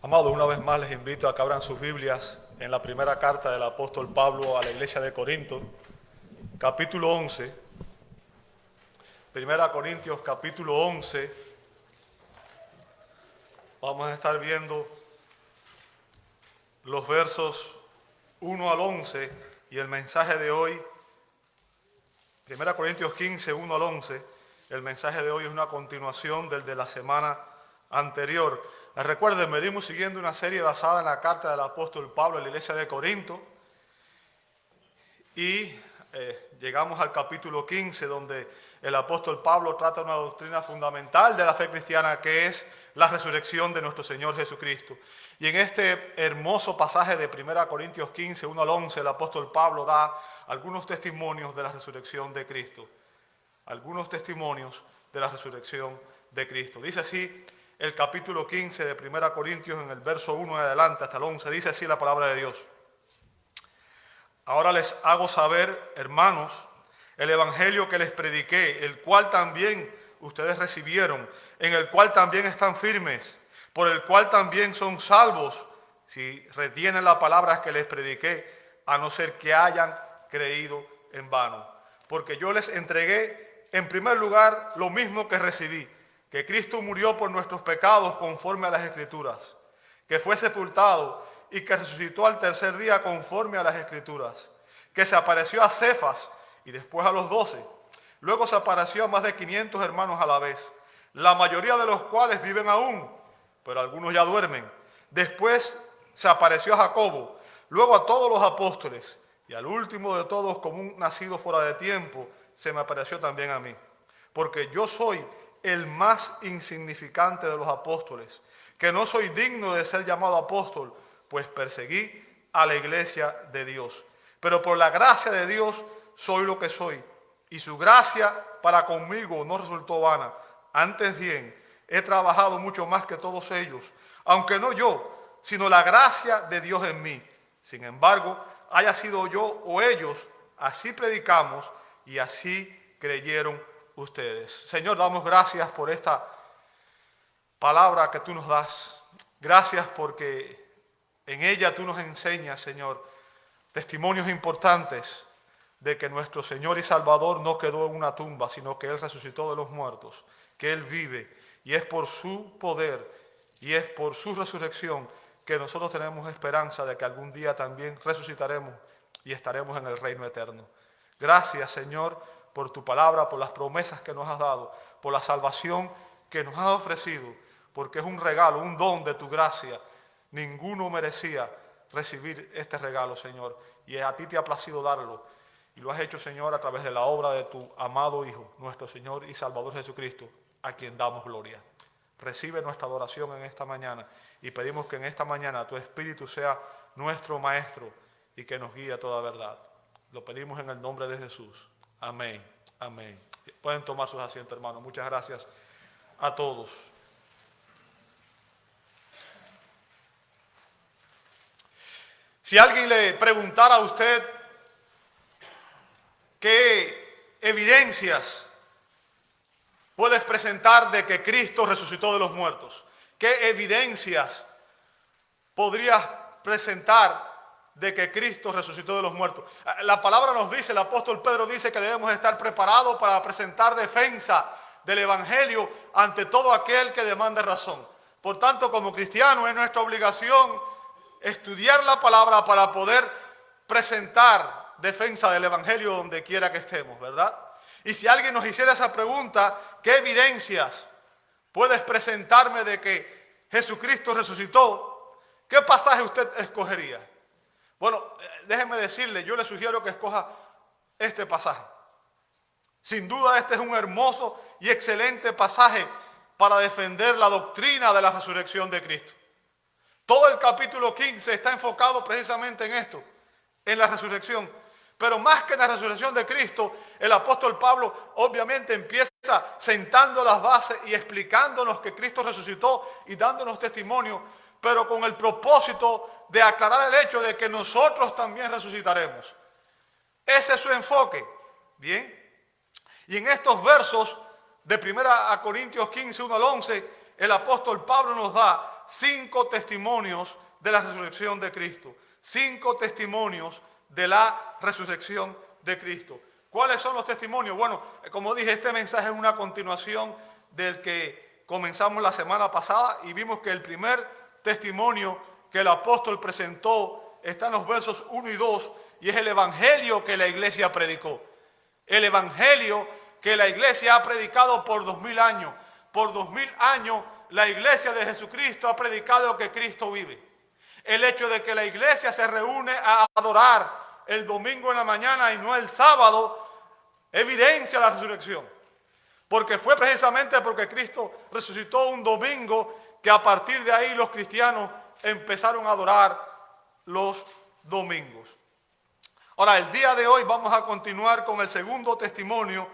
Amado, una vez más les invito a que abran sus Biblias en la primera carta del apóstol Pablo a la iglesia de Corinto, capítulo 11. Primera Corintios, capítulo 11. Vamos a estar viendo los versos 1 al 11 y el mensaje de hoy, Primera Corintios 15, 1 al 11, el mensaje de hoy es una continuación del de la semana anterior. Recuerden, venimos siguiendo una serie basada en la carta del apóstol Pablo a la iglesia de Corinto y llegamos al capítulo 15, donde el apóstol Pablo trata una doctrina fundamental de la fe cristiana, que es la resurrección de nuestro Señor Jesucristo. Y en este hermoso pasaje de 1 Corintios 15, 1 al 11, el apóstol Pablo da algunos testimonios de la resurrección de Cristo. Algunos testimonios de la resurrección de Cristo. Dice así el capítulo 15 de 1 Corintios, en el verso 1 en adelante hasta el 11, dice así la palabra de Dios. Ahora les hago saber, hermanos, el evangelio que les prediqué, el cual también ustedes recibieron, en el cual también están firmes, por el cual también son salvos, si retienen las palabras que les prediqué, a no ser que hayan creído en vano. Porque yo les entregué en primer lugar lo mismo que recibí, que Cristo murió por nuestros pecados conforme a las Escrituras, que fue sepultado y que resucitó al tercer día conforme a las Escrituras, que se apareció a Cefas y después a los 12. Luego se apareció a más de 500 hermanos a la vez, la mayoría de los cuales viven aún, pero algunos ya duermen. Después se apareció a Jacobo, luego a todos los apóstoles, y al último de todos, como un nacido fuera de tiempo, se me apareció también a mí. Porque yo soy el más insignificante de los apóstoles, que no soy digno de ser llamado apóstol, pues perseguí a la iglesia de Dios. Pero por la gracia de Dios soy lo que soy, y su gracia para conmigo no resultó vana. Antes bien, he trabajado mucho más que todos ellos, aunque no yo, sino la gracia de Dios en mí. Sin embargo, haya sido yo o ellos, así predicamos y así creyeron ustedes. Señor, damos gracias por esta palabra que tú nos das. Gracias porque en ella tú nos enseñas, Señor, testimonios importantes de que nuestro Señor y Salvador no quedó en una tumba, sino que Él resucitó de los muertos, que Él vive, y es por su poder y es por su resurrección que nosotros tenemos esperanza de que algún día también resucitaremos y estaremos en el reino eterno. Gracias, Señor, por tu palabra, por las promesas que nos has dado, por la salvación que nos has ofrecido, porque es un regalo, un don de tu gracia. Ninguno merecía recibir este regalo, Señor, y a ti te ha placido darlo. Y lo has hecho, Señor, a través de la obra de tu amado Hijo, nuestro Señor y Salvador Jesucristo, a quien damos gloria. Recibe nuestra adoración en esta mañana y pedimos que en esta mañana tu Espíritu sea nuestro Maestro y que nos guíe a toda verdad. Lo pedimos en el nombre de Jesús. Amén. Amén. Pueden tomar sus asientos, hermanos. Muchas gracias a todos. Si alguien le preguntara a usted qué evidencias puedes presentar de que Cristo resucitó de los muertos, ¿qué evidencias podrías presentar de que Cristo resucitó de los muertos? La palabra nos dice, el apóstol Pedro dice que debemos estar preparados para presentar defensa del Evangelio ante todo aquel que demande razón. Por tanto, como cristianos es nuestra obligación estudiar la palabra para poder presentar defensa del Evangelio donde quiera que estemos, ¿verdad? Y si alguien nos hiciera esa pregunta, ¿qué evidencias puedes presentarme de que Jesucristo resucitó? ¿Qué pasaje usted escogería? Bueno, déjeme decirle, yo le sugiero que escoja este pasaje. Sin duda este es un hermoso y excelente pasaje para defender la doctrina de la resurrección de Cristo. Todo el capítulo 15 está enfocado precisamente en esto, en la resurrección. Pero más que en la resurrección de Cristo, el apóstol Pablo obviamente empieza sentando las bases y explicándonos que Cristo resucitó y dándonos testimonio, pero con el propósito de aclarar el hecho de que nosotros también resucitaremos. Ese es su enfoque. Bien. Y en estos versos de 1 Corintios 15, 1 al 11, el apóstol Pablo nos da 5 testimonios de la resurrección de Cristo. 5 testimonios de la resurrección de Cristo. ¿Cuáles son los testimonios? Bueno, como dije, este mensaje es una continuación del que comenzamos la semana pasada y vimos que el primer testimonio que el apóstol presentó está en los versos 1 y 2 y es el evangelio que la iglesia predicó. El evangelio que la iglesia ha predicado por 2000 años. Por 2000 años la iglesia de Jesucristo ha predicado que Cristo vive. El hecho de que la iglesia se reúne a adorar el domingo en la mañana y no el sábado evidencia la resurrección. Porque fue precisamente porque Cristo resucitó un domingo que a partir de ahí los cristianos empezaron a adorar los domingos. Ahora, el día de hoy vamos a continuar con el segundo testimonio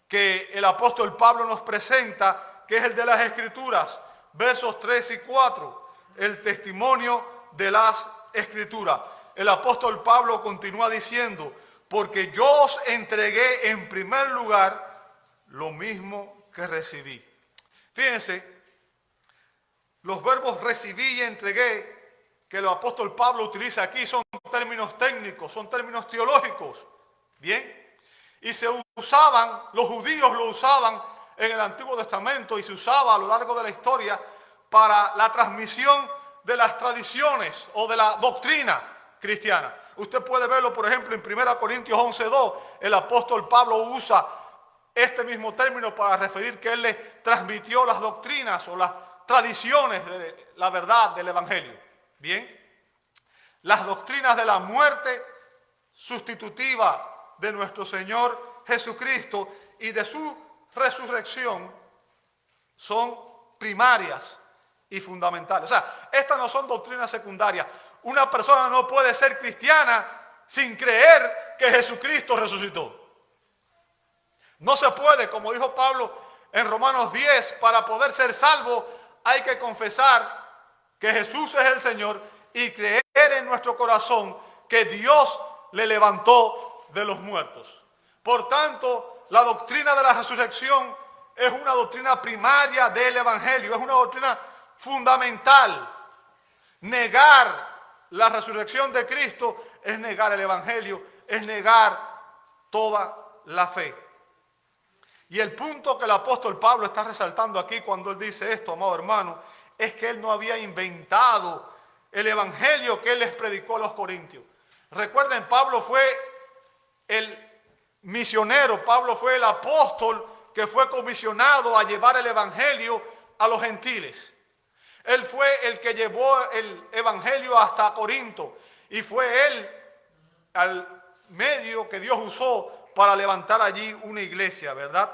que el apóstol Pablo nos presenta, que es el de las Escrituras, versos 3 y 4, el testimonio de las Escrituras. El apóstol Pablo continúa diciendo, porque yo os entregué en primer lugar lo mismo que recibí. Fíjense, los verbos recibí y entregué que el apóstol Pablo utiliza aquí son términos técnicos, son términos teológicos. Bien, y se usaban, los judíos lo usaban en el Antiguo Testamento y se usaba a lo largo de la historia para la transmisión de las tradiciones o de la doctrina cristiana. Usted puede verlo, por ejemplo, en 1 Corintios 11:2, el apóstol Pablo usa este mismo término para referir que él le transmitió las doctrinas o las tradiciones de la verdad del evangelio. Bien, las doctrinas de la muerte sustitutiva de nuestro Señor Jesucristo y de su resurrección son primarias y fundamentales. O sea, estas no son doctrinas secundarias. Una persona no puede ser cristiana sin creer que Jesucristo resucitó. No se puede, como dijo Pablo en Romanos 10, para poder ser salvo hay que confesar que Jesús es el Señor y creer en nuestro corazón que Dios le levantó de los muertos. Por tanto, la doctrina de la resurrección es una doctrina primaria del evangelio, es una doctrina fundamental. Negar la resurrección de Cristo es negar el evangelio, es negar toda la fe. Y el punto que el apóstol Pablo está resaltando aquí cuando él dice esto, amado hermano, es que él no había inventado el evangelio que él les predicó a los corintios. Recuerden, Pablo fue el misionero, Pablo fue el apóstol que fue comisionado a llevar el evangelio a los gentiles. Él fue el que llevó el evangelio hasta Corinto y fue él al medio que Dios usó para levantar allí una iglesia, ¿verdad?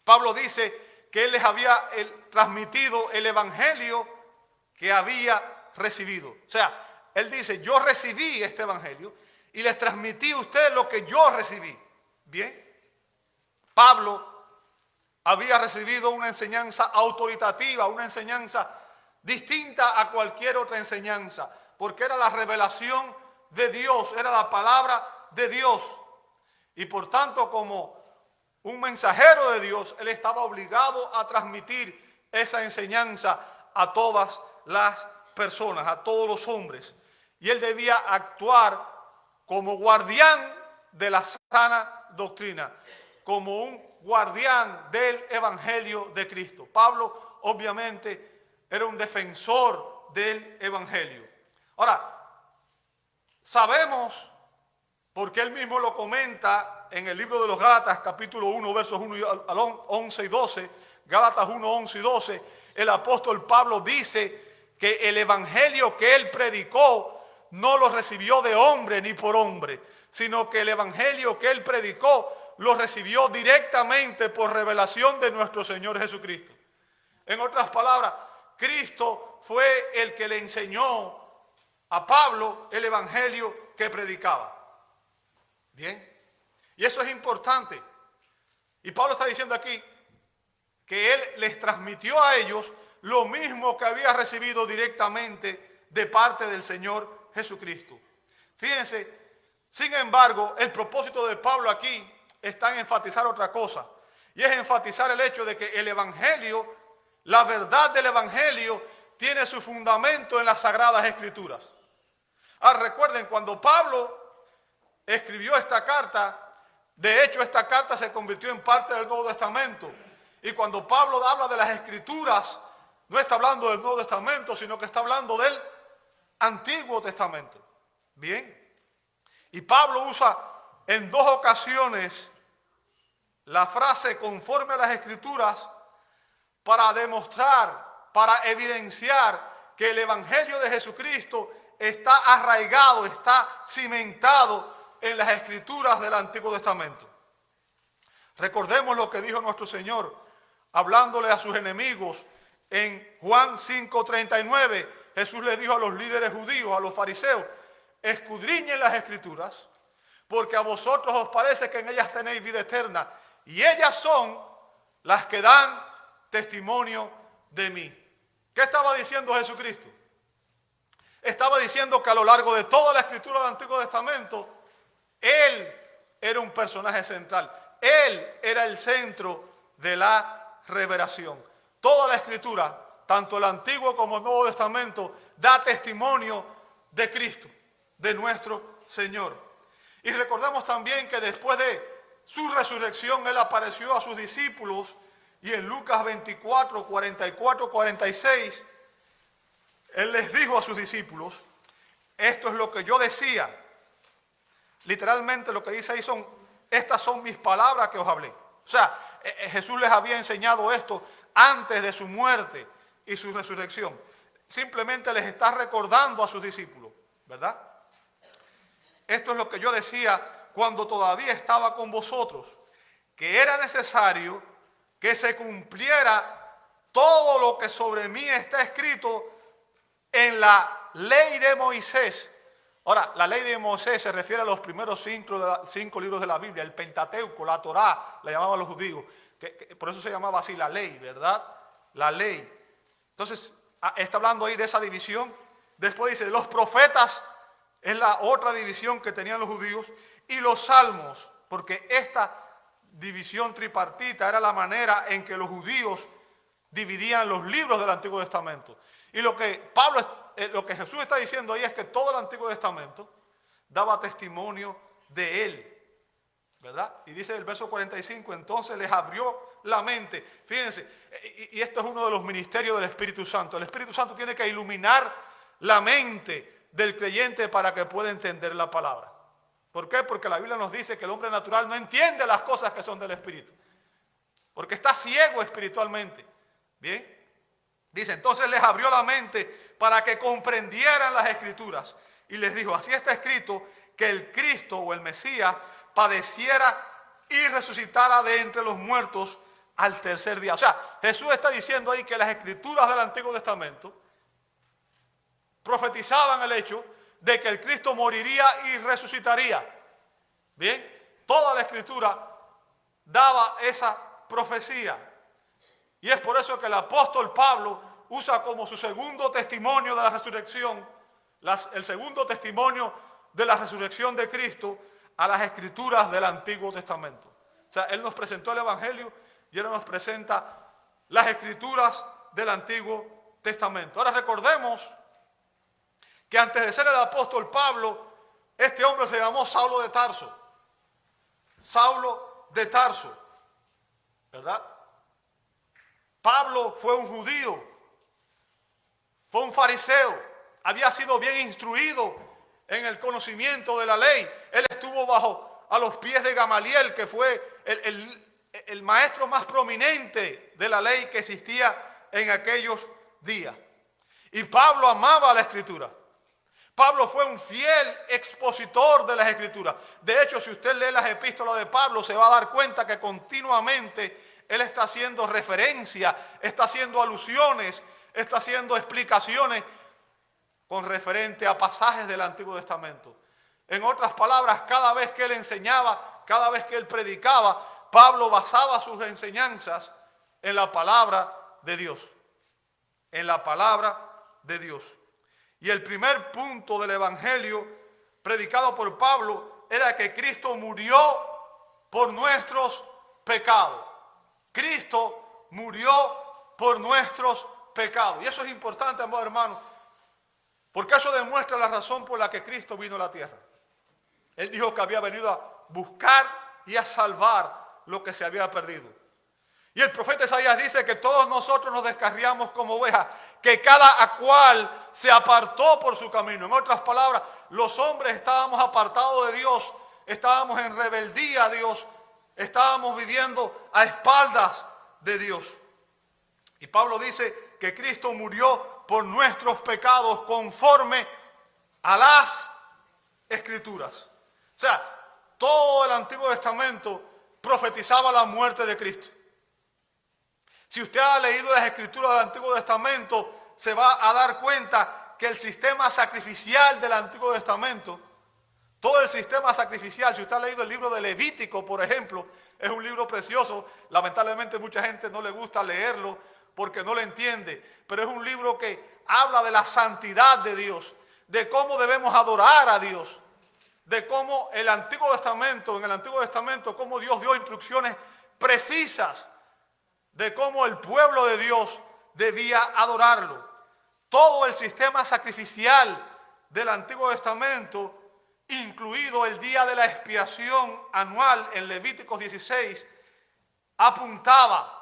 Pablo dice que él les había transmitido el evangelio que había recibido. O sea, él dice, yo recibí este evangelio y les transmití a ustedes lo que yo recibí. Bien, Pablo había recibido una enseñanza autoritativa, una enseñanza distinta a cualquier otra enseñanza, porque era la revelación de Dios, era la palabra de Dios. Y por tanto, como un mensajero de Dios, él estaba obligado a transmitir esa enseñanza a todas las personas, a todos los hombres. Y él debía actuar como guardián de la sana doctrina, como un guardián del evangelio de Cristo. Pablo, obviamente, era un defensor del evangelio. Ahora, sabemos, porque él mismo lo comenta en el libro de los Gálatas, capítulo 1, versos 1 al 11 y 12, Gálatas 1, 11 y 12, el apóstol Pablo dice que el evangelio que él predicó no lo recibió de hombre ni por hombre, sino que el evangelio que él predicó lo recibió directamente por revelación de nuestro Señor Jesucristo. En otras palabras, Cristo fue el que le enseñó a Pablo el evangelio que predicaba. Bien, y eso es importante. Y Pablo está diciendo aquí que él les transmitió a ellos lo mismo que había recibido directamente de parte del Señor Jesucristo. Fíjense, sin embargo, el propósito de Pablo aquí está en enfatizar otra cosa, y es enfatizar el hecho de que el evangelio, la verdad del evangelio, tiene su fundamento en las Sagradas Escrituras. Recuerden, cuando Pablo escribió esta carta, de hecho esta carta se convirtió en parte del Nuevo Testamento. Y cuando Pablo habla de las Escrituras, no está hablando del Nuevo Testamento, sino que está hablando del Antiguo Testamento. Bien. Y Pablo usa en 2 ocasiones la frase conforme a las Escrituras para demostrar, para evidenciar que el Evangelio de Jesucristo está arraigado, está cimentado en las Escrituras del Antiguo Testamento. Recordemos lo que dijo nuestro Señor, hablándole a sus enemigos en Juan 5:39. Jesús les dijo a los líderes judíos, a los fariseos: escudriñen las Escrituras, porque a vosotros os parece que en ellas tenéis vida eterna, y ellas son las que dan testimonio de mí. ¿Qué estaba diciendo Jesucristo? Estaba diciendo que a lo largo de toda la Escritura del Antiguo Testamento, Él era un personaje central. Él era el centro de la revelación. Toda la Escritura, tanto el Antiguo como el Nuevo Testamento, da testimonio de Cristo, de nuestro Señor. Y recordemos también que después de su resurrección, Él apareció a sus discípulos, y en Lucas 24, 44, 46, Él les dijo a sus discípulos: esto es lo que yo decía. Literalmente lo que dice ahí estas son mis palabras que os hablé. O sea, Jesús les había enseñado esto antes de su muerte y su resurrección. Simplemente les está recordando a sus discípulos, ¿verdad? Esto es lo que yo decía cuando todavía estaba con vosotros, que era necesario que se cumpliera todo lo que sobre mí está escrito en la ley de Moisés. Ahora, la ley de Moisés se refiere a los primeros 5 libros de la Biblia, el Pentateuco, la Torá, la llamaban los judíos, que por eso se llamaba así la ley, ¿verdad? La ley. Entonces, está hablando ahí de esa división. Después dice, los profetas es la otra división que tenían los judíos, y los salmos, porque esta división tripartita era la manera en que los judíos dividían los libros del Antiguo Testamento. Y lo que Jesús está diciendo ahí es que todo el Antiguo Testamento daba testimonio de Él, ¿verdad? Y dice el verso 45, entonces les abrió la mente. Fíjense, y esto es uno de los ministerios del Espíritu Santo. El Espíritu Santo tiene que iluminar la mente del creyente para que pueda entender la palabra. ¿Por qué? Porque la Biblia nos dice que el hombre natural no entiende las cosas que son del Espíritu, porque está ciego espiritualmente. Bien, dice, entonces les abrió la mente para que comprendieran las Escrituras, y les dijo, así está escrito, que el Cristo o el Mesías padeciera y resucitara de entre los muertos al tercer día. O sea, Jesús está diciendo ahí que las Escrituras del Antiguo Testamento profetizaban el hecho de que el Cristo moriría y resucitaría. Bien, toda la Escritura daba esa profecía. Y es por eso que el apóstol Pablo usa como su segundo testimonio de la resurrección, el segundo testimonio de la resurrección de Cristo, a las Escrituras del Antiguo Testamento. O sea, él nos presentó el Evangelio y ahora nos presenta las Escrituras del Antiguo Testamento. Ahora recordemos que antes de ser el apóstol Pablo, este hombre se llamó Saulo de Tarso. Saulo de Tarso, ¿verdad? Pablo fue un judío, fue un fariseo, había sido bien instruido en el conocimiento de la ley. Él estuvo a los pies de Gamaliel, que fue el maestro más prominente de la ley que existía en aquellos días. Y Pablo amaba la Escritura. Pablo fue un fiel expositor de las Escrituras. De hecho, si usted lee las epístolas de Pablo, se va a dar cuenta que continuamente él está haciendo referencia, está haciendo alusiones, está haciendo explicaciones con referente a pasajes del Antiguo Testamento. En otras palabras, cada vez que él enseñaba, cada vez que él predicaba, Pablo basaba sus enseñanzas en la palabra de Dios. En la palabra de Dios. Y el primer punto del Evangelio predicado por Pablo era que Cristo murió por nuestros pecados. Cristo murió por nuestros pecado. Y eso es importante, amados hermanos, porque eso demuestra la razón por la que Cristo vino a la tierra. Él dijo que había venido a buscar y a salvar lo que se había perdido. Y el profeta Isaías dice que todos nosotros nos descarriamos como ovejas, que cada cual se apartó por su camino. En otras palabras, los hombres estábamos apartados de Dios, estábamos en rebeldía a Dios, estábamos viviendo a espaldas de Dios. Y Pablo dice que Cristo murió por nuestros pecados conforme a las Escrituras. O sea, todo el Antiguo Testamento profetizaba la muerte de Cristo. Si usted ha leído las Escrituras del Antiguo Testamento, se va a dar cuenta que el sistema sacrificial del Antiguo Testamento, todo el sistema sacrificial, si usted ha leído el libro de Levítico, por ejemplo, es un libro precioso. Lamentablemente mucha gente no le gusta leerlo porque no lo entiende, pero es un libro que habla de la santidad de Dios, de cómo debemos adorar a Dios, de cómo en el Antiguo Testamento, cómo Dios dio instrucciones precisas de cómo el pueblo de Dios debía adorarlo. Todo el sistema sacrificial del Antiguo Testamento, incluido el día de la expiación anual en Levíticos 16, apuntaba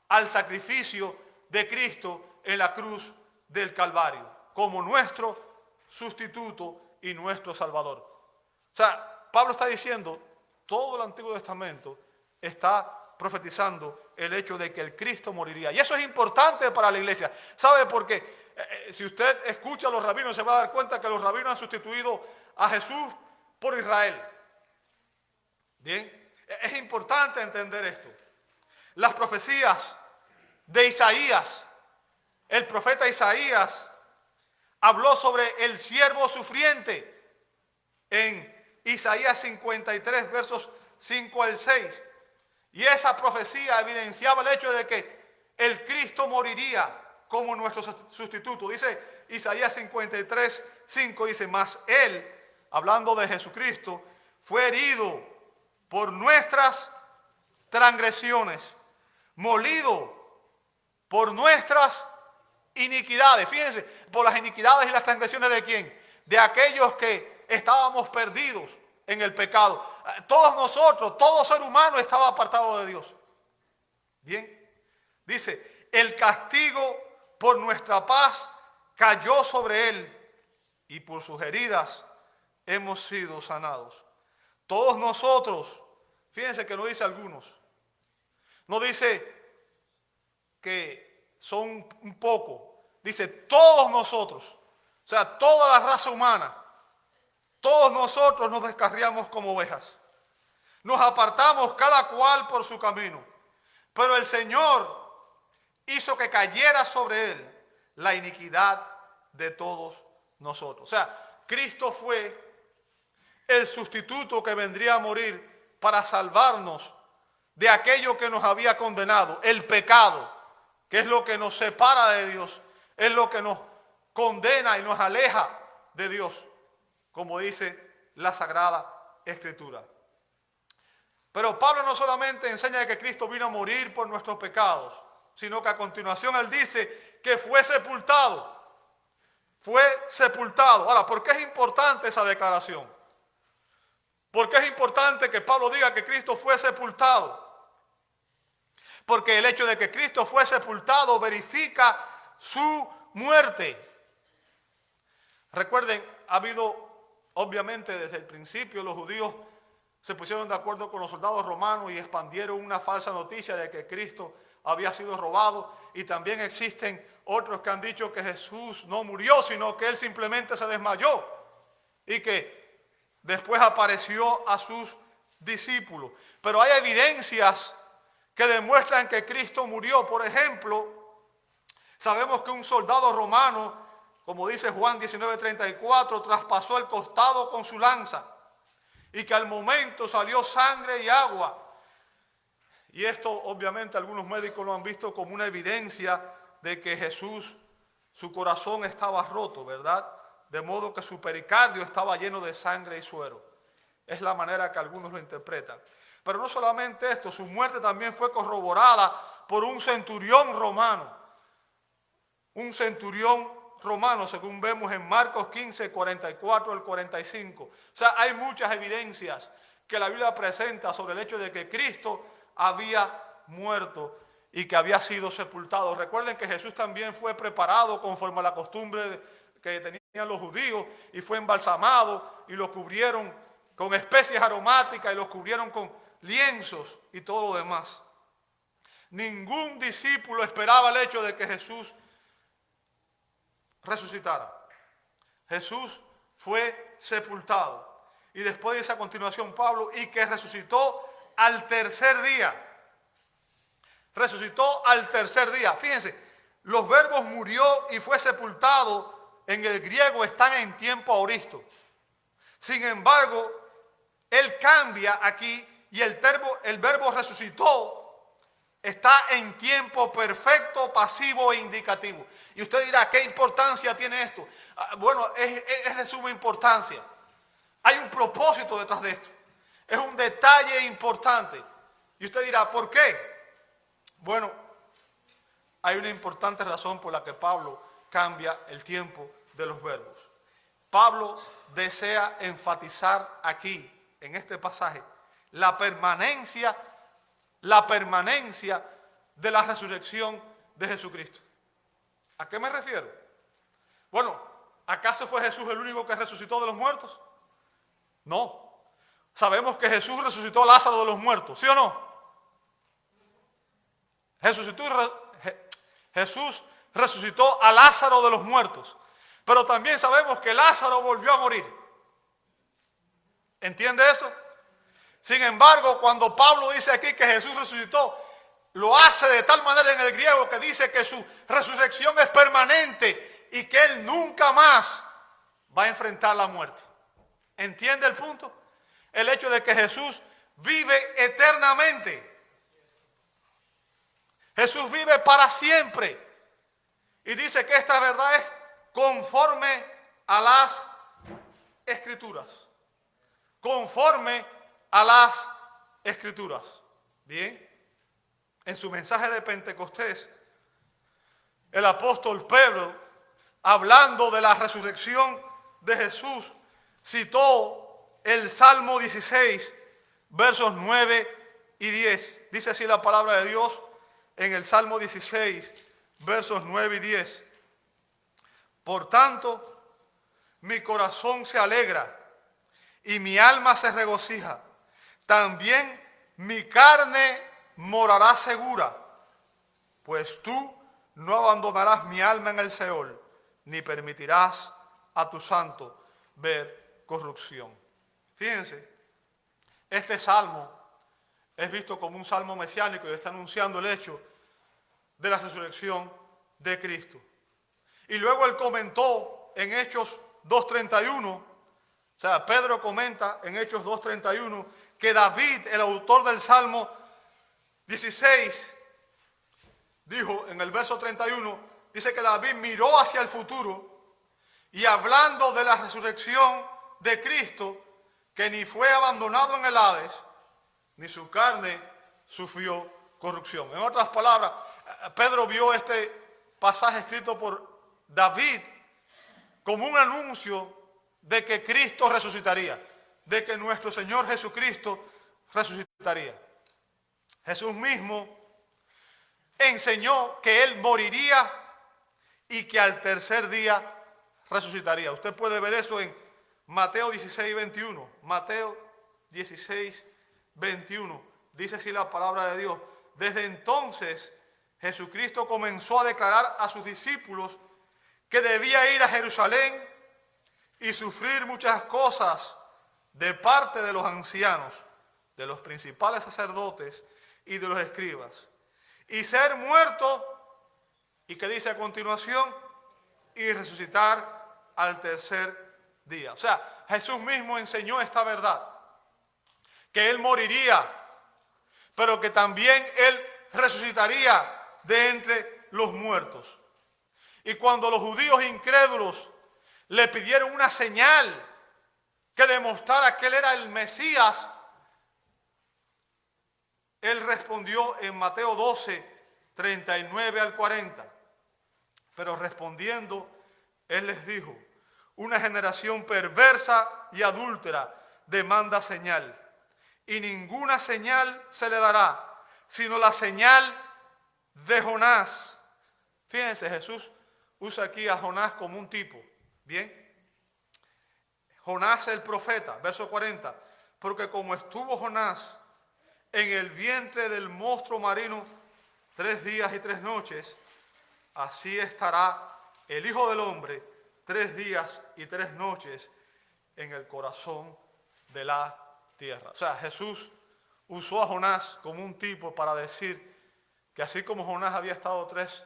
al sacrificio de Cristo en la cruz del Calvario, como nuestro sustituto y nuestro Salvador. O sea, Pablo está diciendo, todo el Antiguo Testamento está profetizando el hecho de que el Cristo moriría. Y eso es importante para la iglesia. ¿Sabe por qué? Si usted escucha a los rabinos, se va a dar cuenta que los rabinos han sustituido a Jesús por Israel. Bien, es importante entender esto. Las profecías de Isaías, el profeta Isaías habló sobre el siervo sufriente en Isaías 53, versos 5 al 6. Y esa profecía evidenciaba el hecho de que el Cristo moriría como nuestro sustituto. Dice Isaías 53, 5, dice, mas Él, hablando de Jesucristo, fue herido por nuestras transgresiones, molido por nuestras iniquidades. Fíjense, por las iniquidades y las transgresiones ¿de quién? De aquellos que estábamos perdidos en el pecado. Todos nosotros, todo ser humano estaba apartado de Dios. Bien, dice, el castigo por nuestra paz cayó sobre Él y por sus heridas hemos sido sanados. Todos nosotros, fíjense que no dice algunos, no dice que son un poco, dice todos nosotros, o sea, toda la raza humana. Todos nosotros nos descarriamos como ovejas. Nos apartamos cada cual por su camino. Pero el Señor hizo que cayera sobre Él la iniquidad de todos nosotros. O sea, Cristo fue el sustituto que vendría a morir para salvarnos de aquello que nos había condenado, el pecado, que es lo que nos separa de Dios, es lo que nos condena y nos aleja de Dios, como dice la Sagrada Escritura. Pero Pablo no solamente enseña que Cristo vino a morir por nuestros pecados, sino que a continuación él dice que fue sepultado. Fue sepultado. Ahora, ¿por qué es importante esa declaración? ¿Por qué es importante que Pablo diga que Cristo fue sepultado? Porque el hecho de que Cristo fue sepultado verifica su muerte. Recuerden, ha habido, obviamente desde el principio los judíos se pusieron de acuerdo con los soldados romanos y expandieron una falsa noticia de que Cristo había sido robado. Y también existen otros que han dicho que Jesús no murió, sino que Él simplemente se desmayó y que después apareció a sus discípulos. Pero hay evidencias que demuestran que Cristo murió. Por ejemplo, sabemos que un soldado romano, como dice Juan 19:34, traspasó el costado con su lanza y que al momento salió sangre y agua. Y esto obviamente algunos médicos lo han visto como una evidencia de que Jesús, su corazón estaba roto, ¿verdad? De modo que su pericardio estaba lleno de sangre y suero. Es la manera que algunos lo interpretan. Pero no solamente esto, su muerte también fue corroborada por un centurión romano. un centurión romano, según vemos en Marcos 15, 44 al 45. O sea, hay muchas evidencias que la Biblia presenta sobre el hecho de que Cristo había muerto y que había sido sepultado. Recuerden que Jesús también fue preparado conforme a la costumbre que tenían los judíos y fue embalsamado y lo cubrieron con especies aromáticas y lo cubrieron con lienzos y todo lo demás. Ningún discípulo esperaba el hecho de que Jesús resucitara. Jesús fue sepultado. Y después dice a continuación Pablo, y que resucitó al tercer día. Resucitó al tercer día. Fíjense, los verbos murió y fue sepultado en el griego están en tiempo aoristo. Sin embargo, él cambia aquí y el verbo resucitó está en tiempo perfecto, pasivo e indicativo. Y usted dirá, ¿qué importancia tiene esto? Bueno, es de suma importancia. Hay un propósito detrás de esto. Es un detalle importante. Y usted dirá, ¿por qué? Bueno, hay una importante razón por la que Pablo cambia el tiempo de los verbos. Pablo desea enfatizar aquí, en este pasaje, la permanencia de la resurrección de Jesucristo. ¿A qué me refiero? Bueno, ¿acaso fue Jesús el único que resucitó de los muertos? No. Sabemos que Jesús resucitó a Lázaro de los muertos, ¿sí o no? Jesús resucitó a Lázaro de los muertos, pero también sabemos que Lázaro volvió a morir. ¿Entiende eso? Sin embargo, cuando Pablo dice aquí que Jesús resucitó, lo hace de tal manera en el griego que dice que su resurrección es permanente y que él nunca más va a enfrentar la muerte. ¿Entiende el punto? El hecho de que Jesús vive eternamente. Jesús vive para siempre. Y dice que esta verdad es conforme a las Escrituras. Conforme a las Escrituras. Bien. En su mensaje de Pentecostés, el apóstol Pedro, hablando de la resurrección de Jesús, citó el Salmo 16, versos 9 y 10. Dice así la palabra de Dios en el Salmo 16, versos 9 y 10. Por tanto, mi corazón se alegra y mi alma se regocija. También mi carne morará segura, pues tú no abandonarás mi alma en el Seol, ni permitirás a tu santo ver corrupción. Fíjense, este salmo es visto como un salmo mesiánico y está anunciando el hecho de la resurrección de Cristo. Y luego él comentó en Hechos 2:31, o sea, Pedro comenta en Hechos 2:31 que David, el autor del Salmo 16, dijo en el verso 31, dice que David miró hacia el futuro y hablando de la resurrección de Cristo, que ni fue abandonado en el Hades, ni su carne sufrió corrupción. En otras palabras, Pedro vio este pasaje escrito por David como un anuncio de que Cristo resucitaría, de que nuestro Señor Jesucristo resucitaría. Jesús mismo enseñó que Él moriría y que al tercer día resucitaría. Usted puede ver eso en Mateo 16, 21. Mateo 16, 21. Dice así la palabra de Dios. Desde entonces Jesucristo comenzó a declarar a sus discípulos que debía ir a Jerusalén y sufrir muchas cosas de parte de los ancianos, de los principales sacerdotes y de los escribas, y ser muerto, y que dice a continuación, y resucitar al tercer día. O sea, Jesús mismo enseñó esta verdad, que Él moriría, pero que también Él resucitaría de entre los muertos. Y cuando los judíos incrédulos le pidieron una señal que demostrara que Él era el Mesías, Él respondió en Mateo 12, 39 al 40. Pero respondiendo, él les dijo: una generación perversa y adúltera demanda señal, y ninguna señal se le dará, sino la señal de Jonás. Fíjense, Jesús usa aquí a Jonás como un tipo. Bien. Jonás el profeta, verso 40. Porque como estuvo Jonás en el vientre del monstruo marino 3 días y 3 noches, así estará el Hijo del Hombre 3 días y 3 noches en el corazón de la tierra. O sea, Jesús usó a Jonás como un tipo para decir que así como Jonás había estado 3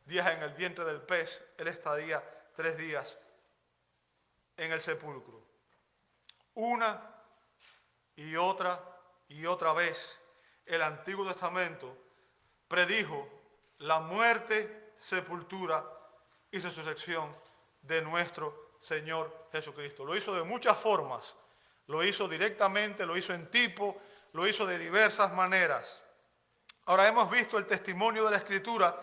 días en el vientre del pez, él estaría 3 días en el sepulcro. Una y otra vez el Antiguo Testamento predijo la muerte, sepultura y resurrección de nuestro Señor Jesucristo. Lo hizo de muchas formas. Lo hizo directamente, lo hizo en tipo, lo hizo de diversas maneras. Ahora hemos visto el testimonio de la Escritura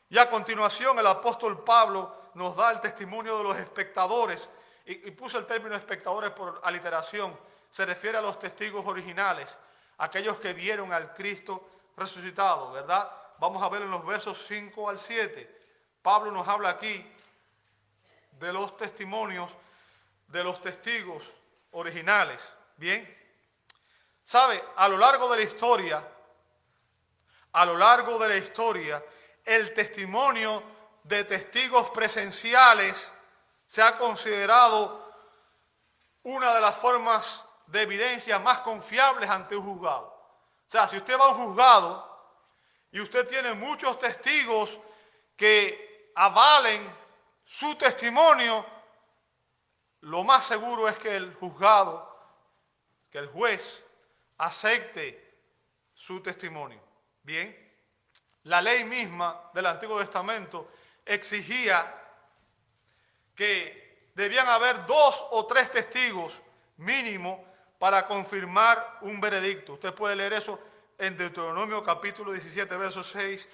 y a continuación el apóstol Pablo nos da el testimonio de los espectadores. Y puso el término espectadores por aliteración. Se refiere a los testigos originales, aquellos que vieron al Cristo resucitado, ¿verdad? Vamos a ver en los versos 5 al 7. Pablo nos habla aquí de los testimonios de los testigos originales. Bien. ¿Sabe? A lo largo de la historia, el testimonio de testigos presenciales se ha considerado una de las formas de evidencia más confiables ante un juzgado. O sea, si usted va a un juzgado y usted tiene muchos testigos que avalen su testimonio, lo más seguro es que el juzgado, que el juez, acepte su testimonio. Bien, la ley misma del Antiguo Testamento exigía que debían haber 2 o 3 testigos mínimo para confirmar un veredicto. Usted puede leer eso en Deuteronomio capítulo 17, verso 6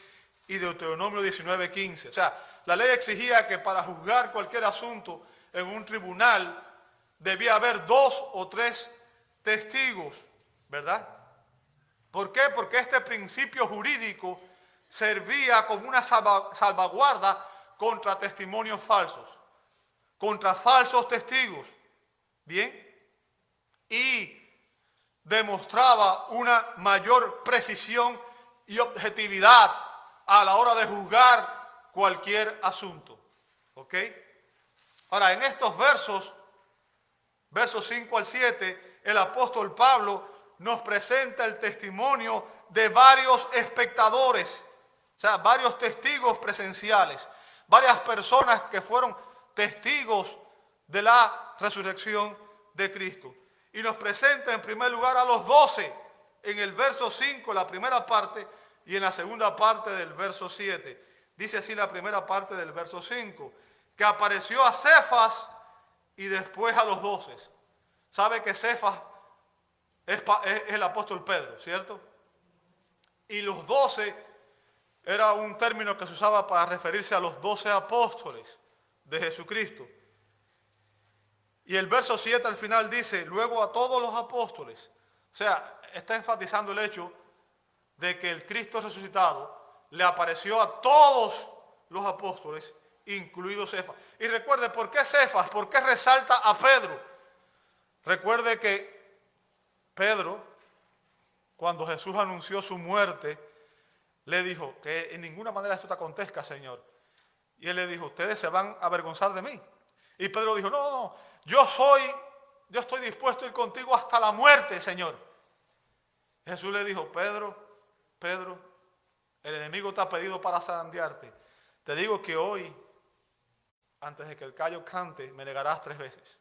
y Deuteronomio 19, 15. O sea, la ley exigía que para juzgar cualquier asunto en un tribunal debía haber 2 o 3 testigos, ¿verdad? ¿Por qué? Porque este principio jurídico servía como una salvaguarda contra testimonios falsos, contra falsos testigos, ¿bien? Y demostraba una mayor precisión y objetividad a la hora de juzgar cualquier asunto, ¿ok? Ahora, en estos versos 5 al 7, el apóstol Pablo nos presenta el testimonio de varios espectadores, o sea, varios testigos presenciales, varias personas que fueron testigos de la resurrección de Cristo. Y nos presenta en primer lugar a los 12 en el verso 5, la primera parte, y en la segunda parte del verso 7. Dice así la primera parte del verso 5, que apareció a Cefas y después a los 12. ¿Sabe que Cefas es el apóstol Pedro, cierto? Y los 12 era un término que se usaba para referirse a los 12 apóstoles de Jesucristo. Y el verso 7 al final dice, luego a todos los apóstoles. O sea, está enfatizando el hecho de que el Cristo resucitado le apareció a todos los apóstoles, incluido Cefas. Y recuerde, ¿por qué Cefas? ¿Por qué resalta a Pedro? Recuerde que Pedro, cuando Jesús anunció su muerte, le dijo que en ninguna manera esto te acontezca, Señor. Y él le dijo, ustedes se van a avergonzar de mí. Y Pedro dijo, no, yo estoy dispuesto a ir contigo hasta la muerte, Señor. Jesús le dijo, Pedro, el enemigo te ha pedido para zarandearte. Te digo que hoy, antes de que el gallo cante, me negarás 3 veces.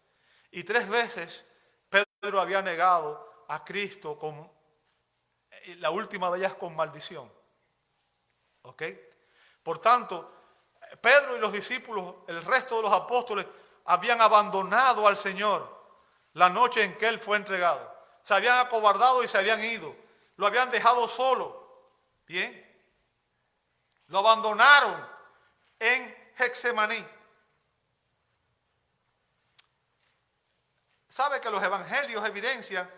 Y 3 veces Pedro había negado a Cristo, con la última de ellas con maldición. ¿Ok? Por tanto, Pedro y los discípulos, el resto de los apóstoles, habían abandonado al Señor la noche en que Él fue entregado. Se habían acobardado y se habían ido. Lo habían dejado solo. Bien. Lo abandonaron en Getsemaní. Sabe que los evangelios evidencian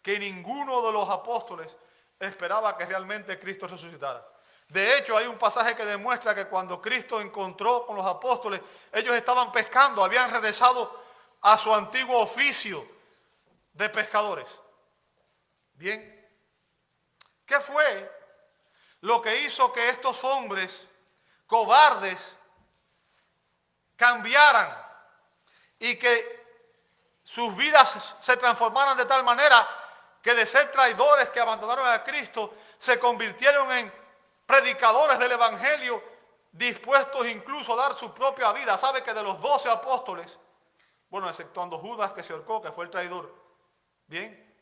que ninguno de los apóstoles esperaba que realmente Cristo resucitara. De hecho, hay un pasaje que demuestra que cuando Cristo encontró con los apóstoles, ellos estaban pescando, habían regresado a su antiguo oficio de pescadores. Bien, ¿qué fue lo que hizo que estos hombres cobardes cambiaran y que sus vidas se transformaran de tal manera que de ser traidores que abandonaron a Cristo, se convirtieron en predicadores del Evangelio, dispuestos incluso a dar su propia vida? Sabe que de los 12 apóstoles, bueno, exceptuando Judas, que se ahorcó, que fue el traidor, bien,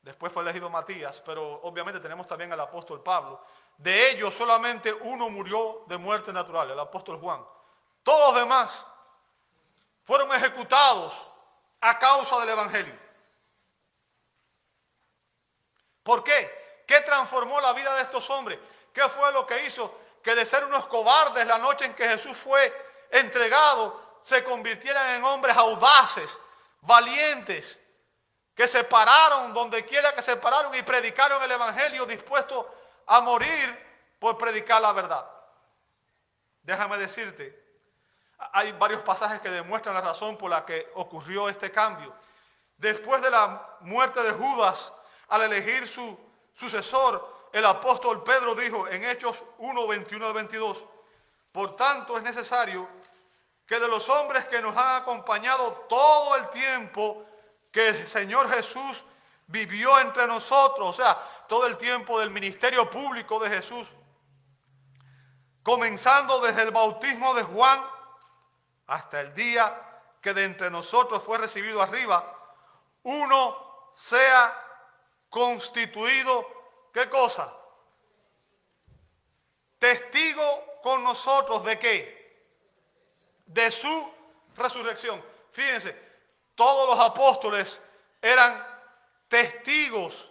después fue elegido Matías, pero obviamente tenemos también al apóstol Pablo. De ellos solamente uno murió de muerte natural, el apóstol Juan. Todos los demás fueron ejecutados a causa del Evangelio. ¿Por qué? ¿Qué transformó la vida de estos hombres? ¿Qué fue lo que hizo que de ser unos cobardes la noche en que Jesús fue entregado, se convirtieran en hombres audaces, valientes, que se pararon donde quiera que se pararon y predicaron el Evangelio, dispuestos a morir por predicar la verdad? Déjame decirte, hay varios pasajes que demuestran la razón por la que ocurrió este cambio. Después de la muerte de Judas, al elegir su sucesor, el apóstol Pedro dijo en Hechos 1, 21 al 22, por tanto es necesario que de los hombres que nos han acompañado todo el tiempo que el Señor Jesús vivió entre nosotros, o sea, todo el tiempo del ministerio público de Jesús, comenzando desde el bautismo de Juan hasta el día que de entre nosotros fue recibido arriba, uno sea constituido, ¿qué cosa? Testigo con nosotros, ¿de qué? De su resurrección. Fíjense, todos los apóstoles eran testigos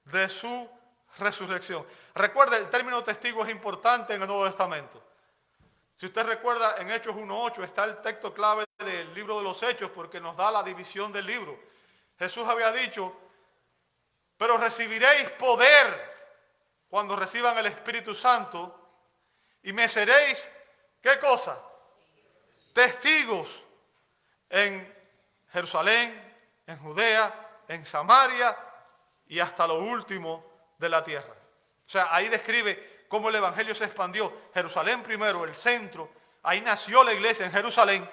de su resurrección. Recuerde, el término testigo es importante en el Nuevo Testamento. Si usted recuerda, en Hechos 1:8 está el texto clave del libro de los Hechos, porque nos da la división del libro. Jesús había dicho, pero recibiréis poder cuando reciban el Espíritu Santo y me seréis, ¿qué cosa? Testigos en Jerusalén, en Judea, en Samaria y hasta lo último de la tierra. O sea, ahí describe cómo el Evangelio se expandió. Jerusalén primero, el centro, ahí nació la iglesia en Jerusalén.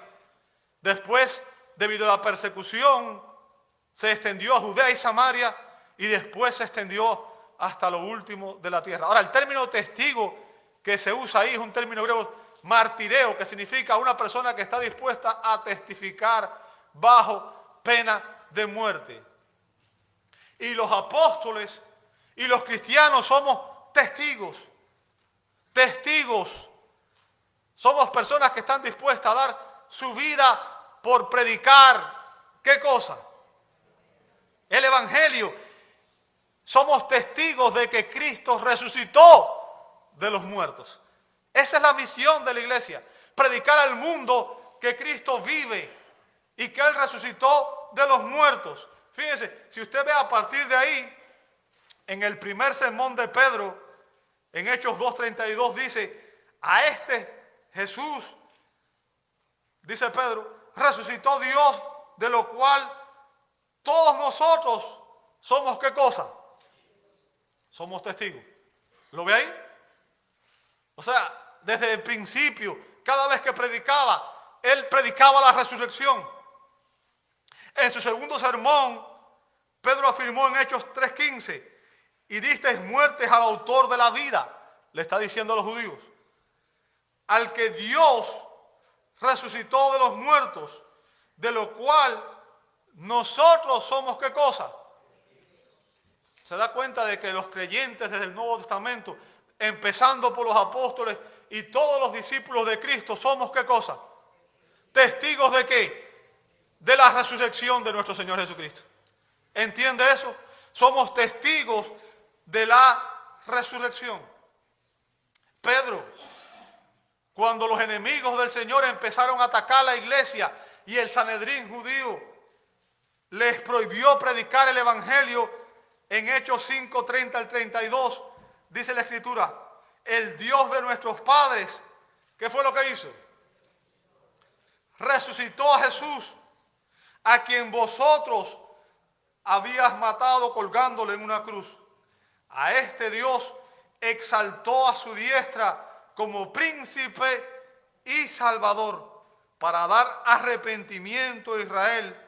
Después, debido a la persecución, se extendió a Judea y Samaria y después se extendió hasta lo último de la tierra. Ahora, el término testigo que se usa ahí es un término griego, martireo, que significa una persona que está dispuesta a testificar bajo pena de muerte. Y los apóstoles y los cristianos somos testigos. Testigos. Somos personas que están dispuestas a dar su vida por predicar, ¿qué cosa? El Evangelio. Somos testigos de que Cristo resucitó de los muertos. Esa es la misión de la iglesia. Predicar al mundo que Cristo vive y que Él resucitó de los muertos. Fíjense, si usted ve a partir de ahí, en el primer sermón de Pedro, en Hechos 2:32 dice, a este Jesús, dice Pedro, resucitó Dios, de lo cual todos nosotros somos, ¿qué cosa? Somos testigos. ¿Lo ve ahí? O sea, desde el principio, cada vez que predicaba, él predicaba la resurrección. En su segundo sermón, Pedro afirmó en Hechos 3:15, y disteis muertes al autor de la vida, le está diciendo a los judíos, al que Dios resucitó de los muertos, de lo cual nosotros somos, ¿qué cosa? Se da cuenta de que los creyentes desde el Nuevo Testamento, empezando por los apóstoles y todos los discípulos de Cristo, somos, ¿qué cosa? ¿Testigos de qué? De la resurrección de nuestro Señor Jesucristo. ¿Entiende eso? Somos testigos de la resurrección. Pedro Cuando los enemigos del Señor empezaron a atacar la iglesia y el Sanedrín judío les prohibió predicar el evangelio, en Hechos 5, 30 al 32, dice la Escritura, el Dios de nuestros padres, ¿qué fue lo que hizo? Resucitó a Jesús, a quien vosotros habías matado colgándole en una cruz. A este Dios exaltó a su diestra como príncipe y salvador, para dar arrepentimiento a Israel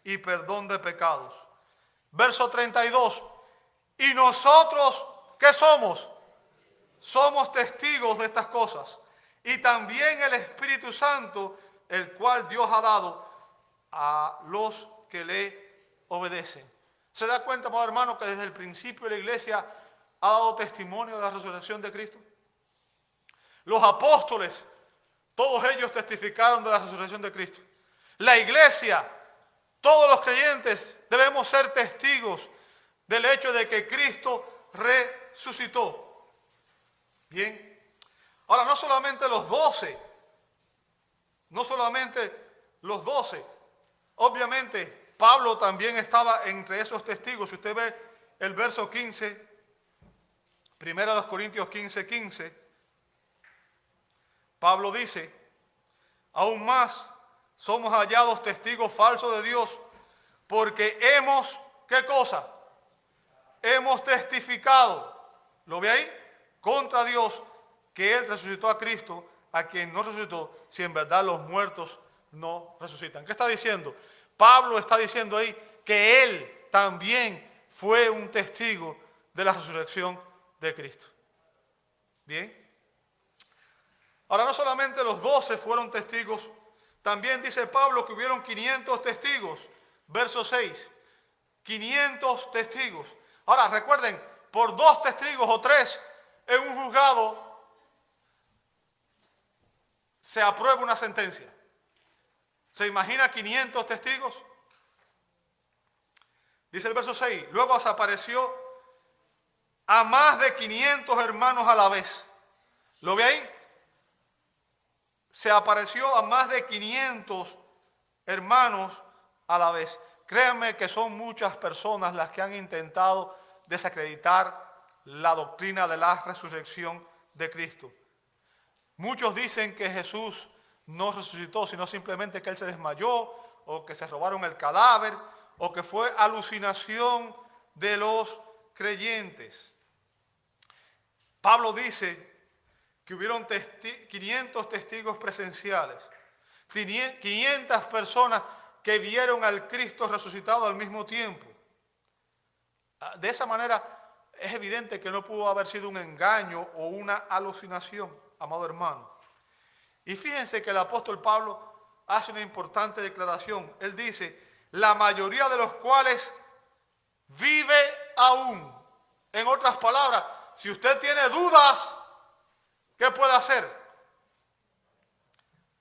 y perdón de pecados. Verso 32. Y nosotros, ¿qué somos? Somos testigos de estas cosas. Y también el Espíritu Santo, el cual Dios ha dado a los que le obedecen. ¿Se da cuenta, amado hermano, que desde el principio la iglesia ha dado testimonio de la resurrección de Cristo? Los apóstoles, todos ellos testificaron de la resurrección de Cristo. La iglesia, todos los creyentes debemos ser testigos del hecho de que Cristo resucitó. Bien. Ahora, no solamente los 12, obviamente Pablo también estaba entre esos testigos. Si usted ve el verso 15, 1 Corintios 15, 15, Pablo dice, aún más somos hallados testigos falsos de Dios, porque hemos, ¿qué cosa? Hemos testificado, ¿lo ve ahí? Contra Dios, que Él resucitó a Cristo, a quien no resucitó, si en verdad los muertos no resucitan. ¿Qué está diciendo? Pablo está diciendo ahí que Él también fue un testigo de la resurrección de Cristo. Bien. Ahora, no solamente los 12 fueron testigos, también dice Pablo que hubieron 500 testigos. Verso 6. 500 testigos. Ahora, recuerden, por 2 testigos o 3 en un juzgado se aprueba una sentencia. ¿Se imagina 500 testigos? Dice el verso 6. Luego se apareció a más de 500 hermanos a la vez. ¿Lo ve ahí? Se apareció a más de 500 hermanos a la vez. Créanme que son muchas personas las que han intentado desacreditar la doctrina de la resurrección de Cristo. Muchos dicen que Jesús no resucitó, sino simplemente que Él se desmayó, o que se robaron el cadáver, o que fue alucinación de los creyentes. Pablo dice que hubieron 500 testigos presenciales, 500 personas que vieron al Cristo resucitado al mismo tiempo. De esa manera es evidente que no pudo haber sido un engaño o una alucinación, amado hermano. Y fíjense que el apóstol Pablo hace una importante declaración. Él dice, la mayoría de los cuales vive aún. En otras palabras, si usted tiene dudas, ¿qué puede hacer?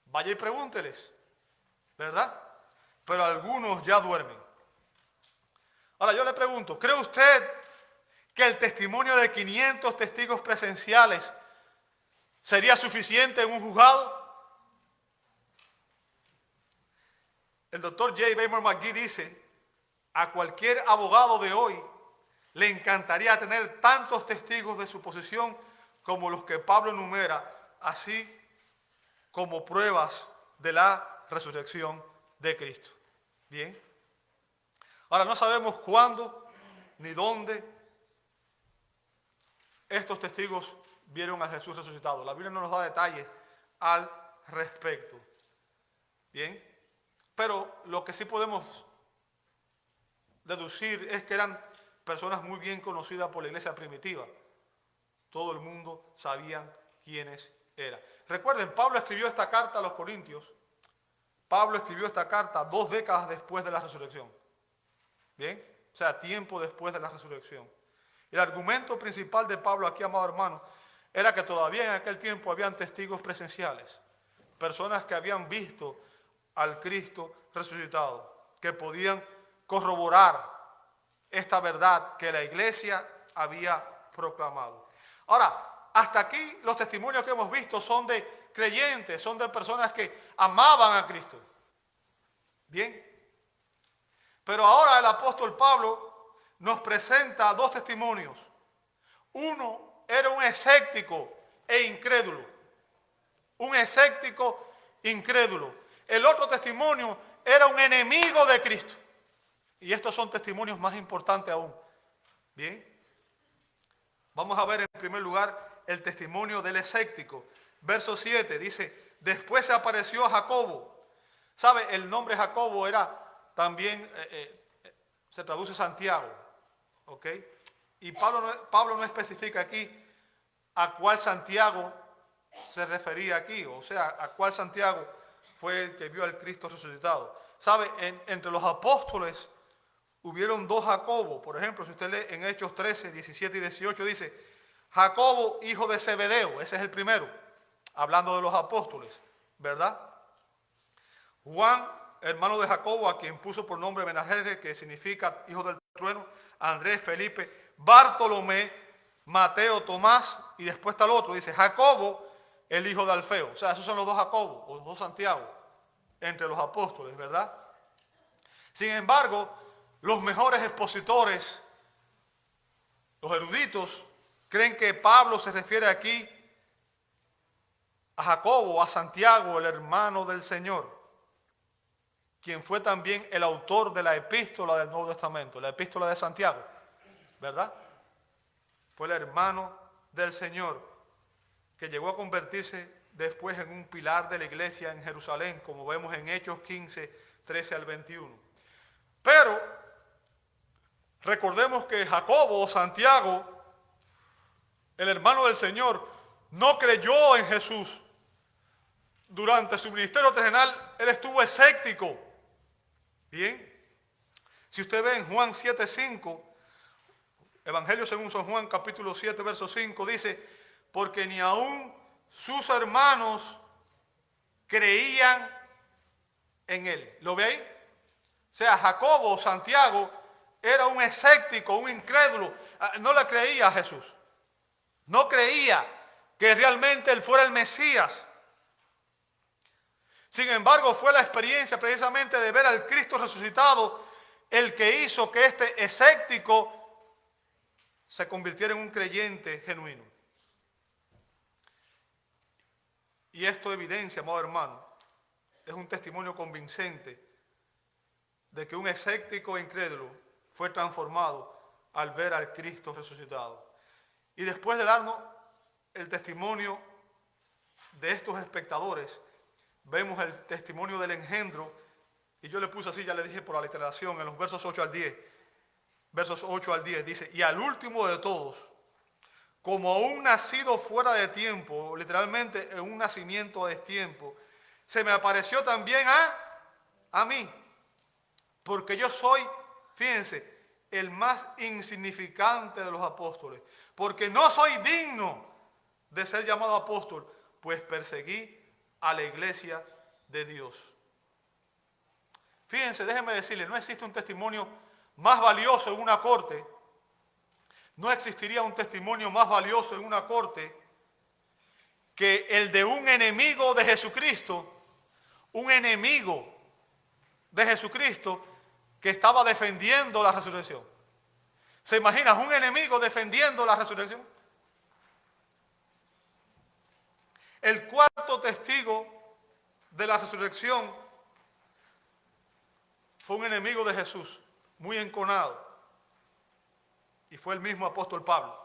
Vaya y pregúnteles, ¿verdad? Pero algunos ya duermen. Ahora yo le pregunto, ¿cree usted que el testimonio de 500 testigos presenciales sería suficiente en un juzgado? El doctor J. Baymore McGee dice, a cualquier abogado de hoy le encantaría tener tantos testigos de su posición como los que Pablo enumera, así como pruebas de la resurrección de Cristo. Bien. Ahora no sabemos cuándo ni dónde estos testigos vieron a Jesús resucitado. La Biblia no nos da detalles al respecto. Bien. Pero lo que sí podemos deducir es que eran personas muy bien conocidas por la iglesia primitiva. Todo el mundo sabía quiénes eran. Recuerden, Pablo escribió esta carta a los Corintios. Pablo escribió esta carta 2 décadas después de la resurrección. Bien, o sea, tiempo después de la resurrección. El argumento principal de Pablo aquí, amado hermano, era que todavía en aquel tiempo habían testigos presenciales. Personas que habían visto al Cristo resucitado, que podían corroborar esta verdad que la iglesia había proclamado. Ahora, hasta aquí los testimonios que hemos visto son de creyentes, son de personas que amaban a Cristo. Bien. Pero ahora el apóstol Pablo nos presenta dos testimonios. Uno era un escéptico e incrédulo. Un escéptico incrédulo. El otro testimonio era un enemigo de Cristo. Y estos son testimonios más importantes aún. Bien. Vamos a ver en primer lugar el testimonio del escéptico. Verso 7 dice, después se apareció a Jacobo. ¿Sabe? El nombre Jacobo era también, se traduce Santiago. ¿Ok? Y Pablo no especifica aquí a cuál Santiago se refería aquí. O sea, a cuál Santiago fue el que vio al Cristo resucitado. ¿Sabe? Entre los apóstoles hubieron dos Jacobo. Por ejemplo, si usted lee en Hechos 13, 17 y 18, dice, Jacobo, hijo de Zebedeo. Ese es el primero, hablando de los apóstoles, ¿verdad? Juan, hermano de Jacobo, a quien puso por nombre Boanerges, que significa hijo del trueno. Andrés, Felipe, Bartolomé, Mateo, Tomás, y después está el otro. Dice, Jacobo, el hijo de Alfeo. O sea, esos son los dos Jacobo, o los dos Santiago, entre los apóstoles, ¿verdad? Sin embargo, los mejores expositores, los eruditos, creen que Pablo se refiere aquí a Jacobo, a Santiago, el hermano del Señor, quien fue también el autor de la epístola del Nuevo Testamento, la epístola de Santiago, ¿verdad? Fue el hermano del Señor, que llegó a convertirse después en un pilar de la iglesia en Jerusalén, como vemos en Hechos 15, 13 al 21. Pero recordemos que Jacobo o Santiago, el hermano del Señor, no creyó en Jesús. Durante su ministerio terrenal, él estuvo escéptico. Bien. Si usted ve en Juan 7:5, Evangelio según San Juan, capítulo 7, verso 5, dice, porque ni aún sus hermanos creían en él. ¿Lo ve ahí? O sea, Jacobo o Santiago era un escéptico, un incrédulo. No le creía a Jesús. No creía que realmente él fuera el Mesías. Sin embargo, fue la experiencia precisamente de ver al Cristo resucitado el que hizo que este escéptico se convirtiera en un creyente genuino. Y esto evidencia, amado hermano, es un testimonio convincente de que un escéptico e incrédulo fue transformado al ver al Cristo resucitado. Y después de darnos el testimonio de estos espectadores, vemos el testimonio del engendro, y yo le puse así, ya le dije por aliteración, en los versos 8 al 10. Versos 8 al 10 dice, y al último de todos, como un nacido fuera de tiempo, literalmente en un nacimiento a destiempo, se me apareció también a mí, porque yo soy, fíjense, el más insignificante de los apóstoles, porque no soy digno de ser llamado apóstol, pues perseguí a la iglesia de Dios. Fíjense, déjenme decirles, no existe un testimonio más valioso en una corte, no existiría un testimonio más valioso en una corte que el de un enemigo de Jesucristo, un enemigo de Jesucristo que estaba defendiendo la resurrección. ¿Se imaginan un enemigo defendiendo la resurrección? El cuarto testigo de la resurrección fue un enemigo de Jesús, muy enconado, y fue el mismo apóstol Pablo.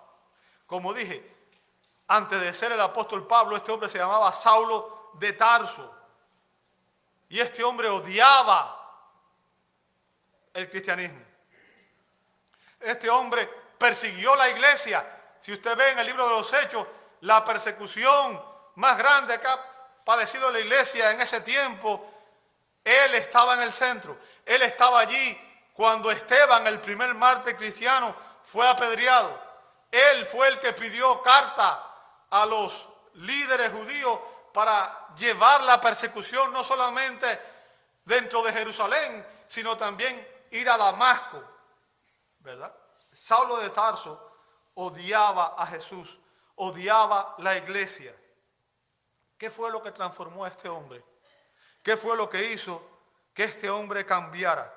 Como dije, antes de ser el apóstol Pablo, este hombre se llamaba Saulo de Tarso, y este hombre odiaba el cristianismo. Este hombre persiguió la iglesia. Si usted ve en el libro de los Hechos, la persecución más grande que ha padecido la iglesia en ese tiempo, él estaba en el centro. Él estaba allí cuando Esteban, el primer mártir cristiano, fue apedreado. Él fue el que pidió carta a los líderes judíos para llevar la persecución no solamente dentro de Jerusalén, sino también ir a Damasco, ¿verdad? Saulo de Tarso odiaba a Jesús, odiaba la iglesia. ¿Qué fue lo que transformó a este hombre? ¿Qué fue lo que hizo que este hombre cambiara?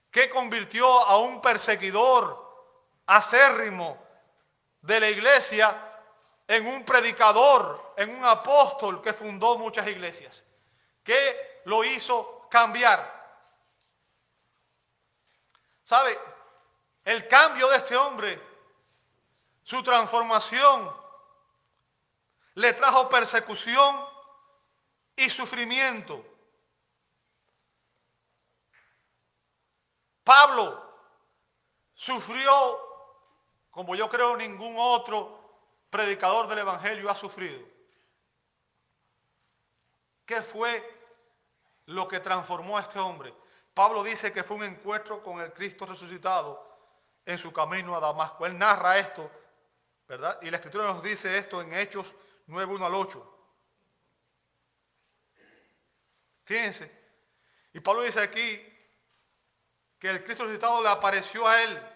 ¿Qué convirtió a un perseguidor acérrimo de la iglesia en un predicador, en un apóstol que fundó muchas iglesias? ¿Qué lo hizo cambiar? ¿Sabe? El cambio de este hombre, su transformación, le trajo persecución y sufrimiento. Pablo sufrió como yo creo ningún otro predicador del evangelio ha sufrido. ¿Qué fue lo que transformó a este hombre? Pablo dice que fue un encuentro con el Cristo resucitado en su camino a Damasco. Él narra esto, ¿verdad? Y la Escritura nos dice esto en Hechos 9, 1 al 8. Fíjense. Y Pablo dice aquí que el Cristo resucitado le apareció a él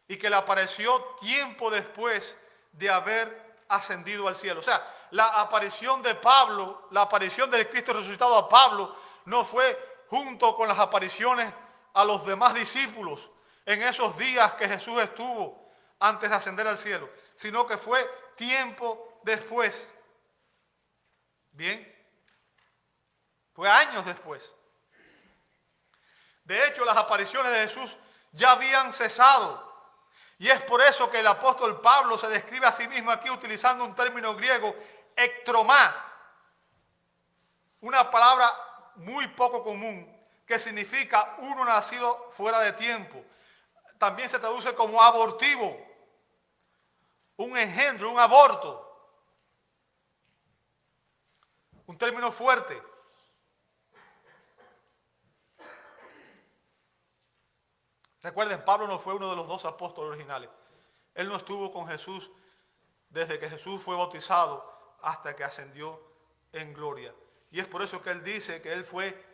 y que le apareció tiempo después de haber ascendido al cielo. O sea, la aparición de Pablo, la aparición del Cristo resucitado a Pablo, no fue junto con las apariciones a los demás discípulos en esos días que Jesús estuvo antes de ascender al cielo, sino que fue tiempo después. Bien, fue años después. De hecho, las apariciones de Jesús ya habían cesado. Y es por eso que el apóstol Pablo se describe a sí mismo aquí utilizando un término griego, ektromá, una palabra muy poco común que significa uno nacido fuera de tiempo. También se traduce como abortivo, un engendro, un aborto, un término fuerte. Recuerden, Pablo no fue uno de los 12 apóstoles originales. Él no estuvo con Jesús desde que Jesús fue bautizado hasta que ascendió en gloria. Y es por eso que él dice que él fue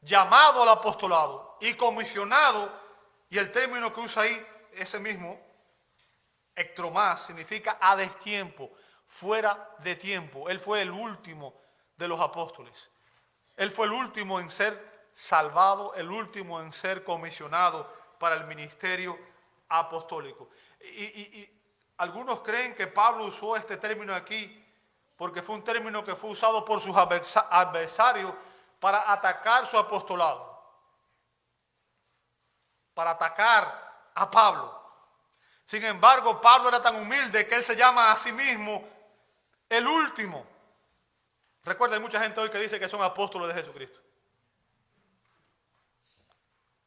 llamado al apostolado y comisionado, y el término que usa ahí, ese mismo, ektromás, significa a destiempo, fuera de tiempo. Él fue el último de los apóstoles. Él fue el último en ser salvado, el último en ser comisionado para el ministerio apostólico. Y algunos creen que Pablo usó este término aquí porque fue un término que fue usado por sus adversarios para atacar su apostolado, para atacar a Pablo. Sin embargo, Pablo era tan humilde que él se llama a sí mismo el último. Recuerda, hay mucha gente hoy que dice que son apóstoles de Jesucristo.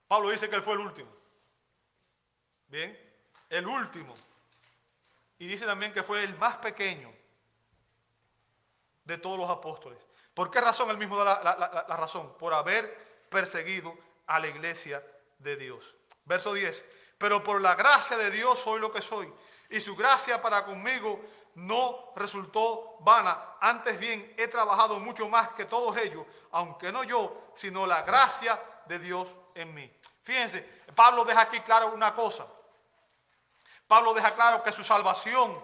Pablo dice que él fue el último. Bien, el último. Y dice también que fue el más pequeño de todos los apóstoles. ¿Por qué razón? Él mismo da la razón. Por haber perseguido a la iglesia de Dios. Verso 10. Pero por la gracia de Dios soy lo que soy. Y su gracia para conmigo no resultó vana. Antes bien, he trabajado mucho más que todos ellos. Aunque no yo, sino la gracia de Dios en mí. Fíjense, Pablo deja aquí claro una cosa. Pablo deja claro que su salvación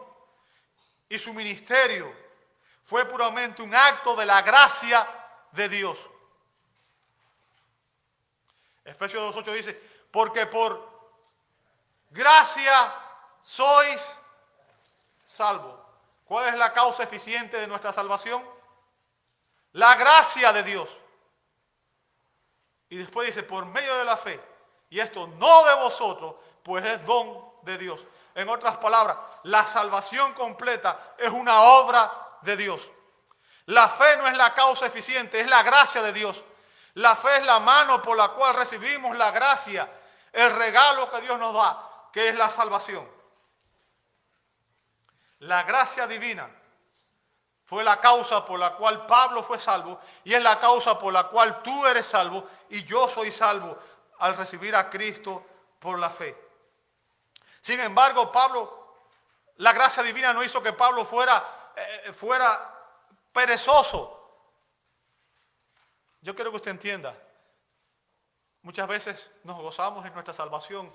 y su ministerio fue puramente un acto de la gracia de Dios. Efesios 2:8 dice, porque por gracia sois salvos. ¿Cuál es la causa eficiente de nuestra salvación? La gracia de Dios. Y después dice, por medio de la fe, y esto no de vosotros, pues es don de Dios. En otras palabras, la salvación completa es una obra de Dios. La fe no es la causa eficiente, es la gracia de Dios. La fe es la mano por la cual recibimos la gracia, el regalo que Dios nos da, que es la salvación. La gracia divina fue la causa por la cual Pablo fue salvo y es la causa por la cual tú eres salvo y yo soy salvo al recibir a Cristo por la fe. Sin embargo, la gracia divina no hizo que Pablo fuera perezoso. Yo quiero que usted entienda, muchas veces nos gozamos en nuestra salvación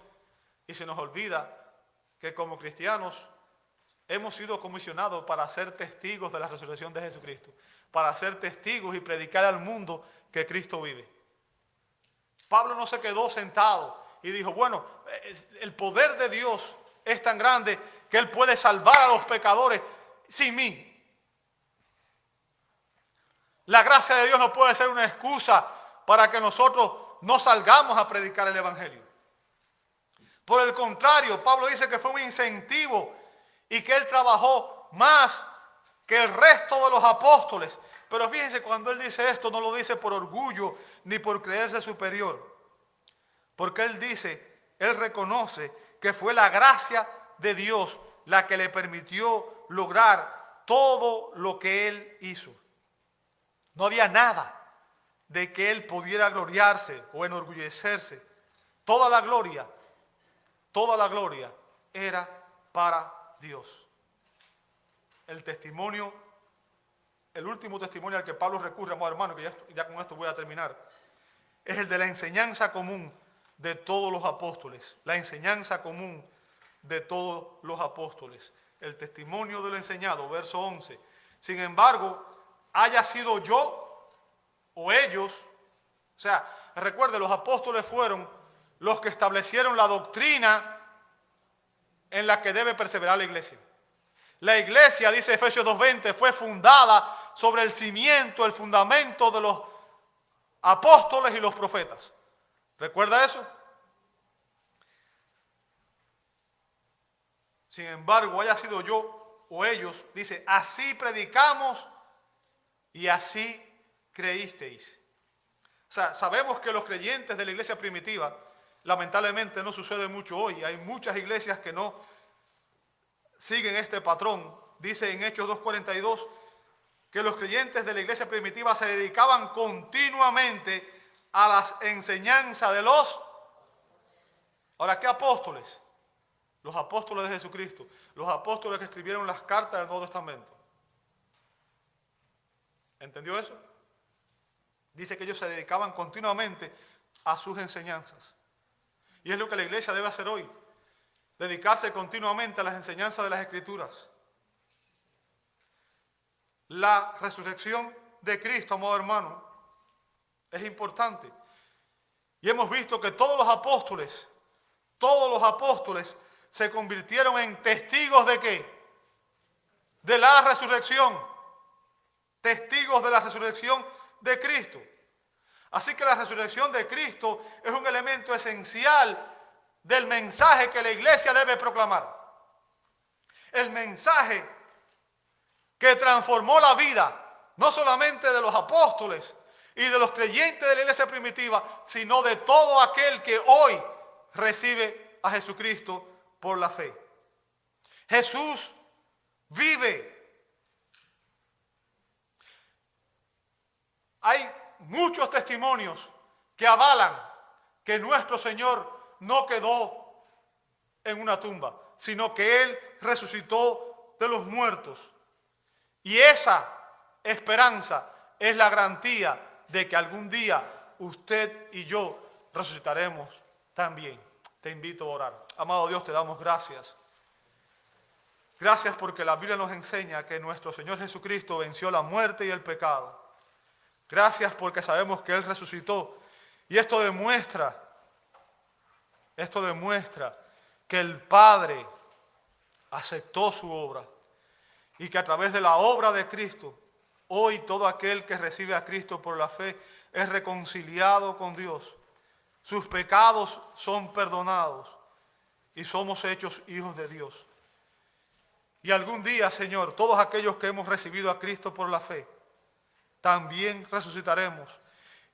y se nos olvida que como cristianos Hemos sido comisionados para ser testigos de la resurrección de Jesucristo, para ser testigos y predicar al mundo que Cristo vive. Pablo no se quedó sentado y dijo, bueno, el poder de Dios es tan grande que Él puede salvar a los pecadores sin mí. La gracia de Dios no puede ser una excusa para que nosotros no salgamos a predicar el Evangelio. Por el contrario, Pablo dice que fue un incentivo y que él trabajó más que el resto de los apóstoles. Pero fíjense, cuando él dice esto, no lo dice por orgullo ni por creerse superior. Porque él dice, él reconoce que fue la gracia de Dios la que le permitió lograr todo lo que él hizo. No había nada de que él pudiera gloriarse o enorgullecerse. Toda la gloria era para Dios. El testimonio, el último testimonio al que Pablo recurre, amado hermano, que ya con esto voy a terminar, es el de la enseñanza común de todos los apóstoles. La enseñanza común de todos los apóstoles. El testimonio de lo enseñado, verso 11. Sin embargo, haya sido yo o ellos, o sea, recuerde, los apóstoles fueron los que establecieron la doctrina en la que debe perseverar la iglesia. La iglesia, dice Efesios 2:20, fue fundada sobre el cimiento, el fundamento de los apóstoles y los profetas. ¿Recuerda eso? Sin embargo, haya sido yo o ellos, dice, así predicamos y así creísteis. O sea, sabemos que los creyentes de la iglesia primitiva, lamentablemente no sucede mucho hoy. Hay muchas iglesias que no siguen este patrón. Dice en Hechos 2:42 que los creyentes de la iglesia primitiva se dedicaban continuamente a las enseñanzas de los... Ahora, ¿qué apóstoles? Los apóstoles de Jesucristo, los apóstoles que escribieron las cartas del Nuevo Testamento. ¿Entendió eso? Dice que ellos se dedicaban continuamente a sus enseñanzas. Y es lo que la iglesia debe hacer hoy. Dedicarse continuamente a las enseñanzas de las Escrituras. La resurrección de Cristo, amado hermano, es importante. Y hemos visto que todos los apóstoles se convirtieron en testigos ¿de qué? De la resurrección. Testigos de la resurrección de Cristo. Así que la resurrección de Cristo es un elemento esencial del mensaje que la iglesia debe proclamar. El mensaje que transformó la vida, no solamente de los apóstoles y de los creyentes de la iglesia primitiva, sino de todo aquel que hoy recibe a Jesucristo por la fe. Jesús vive. Hay muchos testimonios que avalan que nuestro Señor no quedó en una tumba, sino que Él resucitó de los muertos. Y esa esperanza es la garantía de que algún día usted y yo resucitaremos también. Te invito a orar. Amado Dios, te damos gracias. Gracias porque la Biblia nos enseña que nuestro Señor Jesucristo venció la muerte y el pecado. Gracias porque sabemos que Él resucitó. Y esto demuestra que el Padre aceptó su obra. Y que a través de la obra de Cristo, hoy todo aquel que recibe a Cristo por la fe es reconciliado con Dios. Sus pecados son perdonados y somos hechos hijos de Dios. Y algún día, Señor, todos aquellos que hemos recibido a Cristo por la fe, también resucitaremos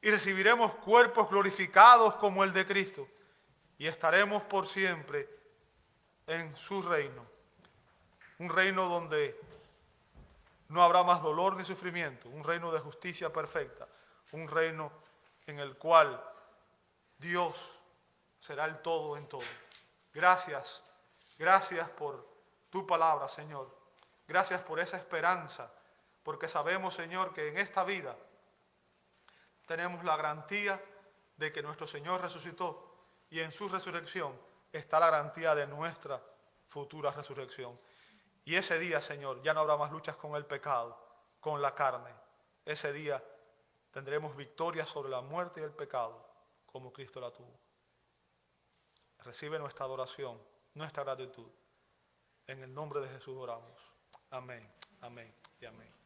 y recibiremos cuerpos glorificados como el de Cristo y estaremos por siempre en su reino. Un reino donde no habrá más dolor ni sufrimiento, un reino de justicia perfecta, un reino en el cual Dios será el todo en todo. Gracias por tu palabra, Señor. Gracias por esa esperanza, porque sabemos, Señor, que en esta vida tenemos la garantía de que nuestro Señor resucitó y en su resurrección está la garantía de nuestra futura resurrección. Y ese día, Señor, ya no habrá más luchas con el pecado, con la carne. Ese día tendremos victoria sobre la muerte y el pecado, como Cristo la tuvo. Recibe nuestra adoración, nuestra gratitud. En el nombre de Jesús oramos. Amén, amén y amén.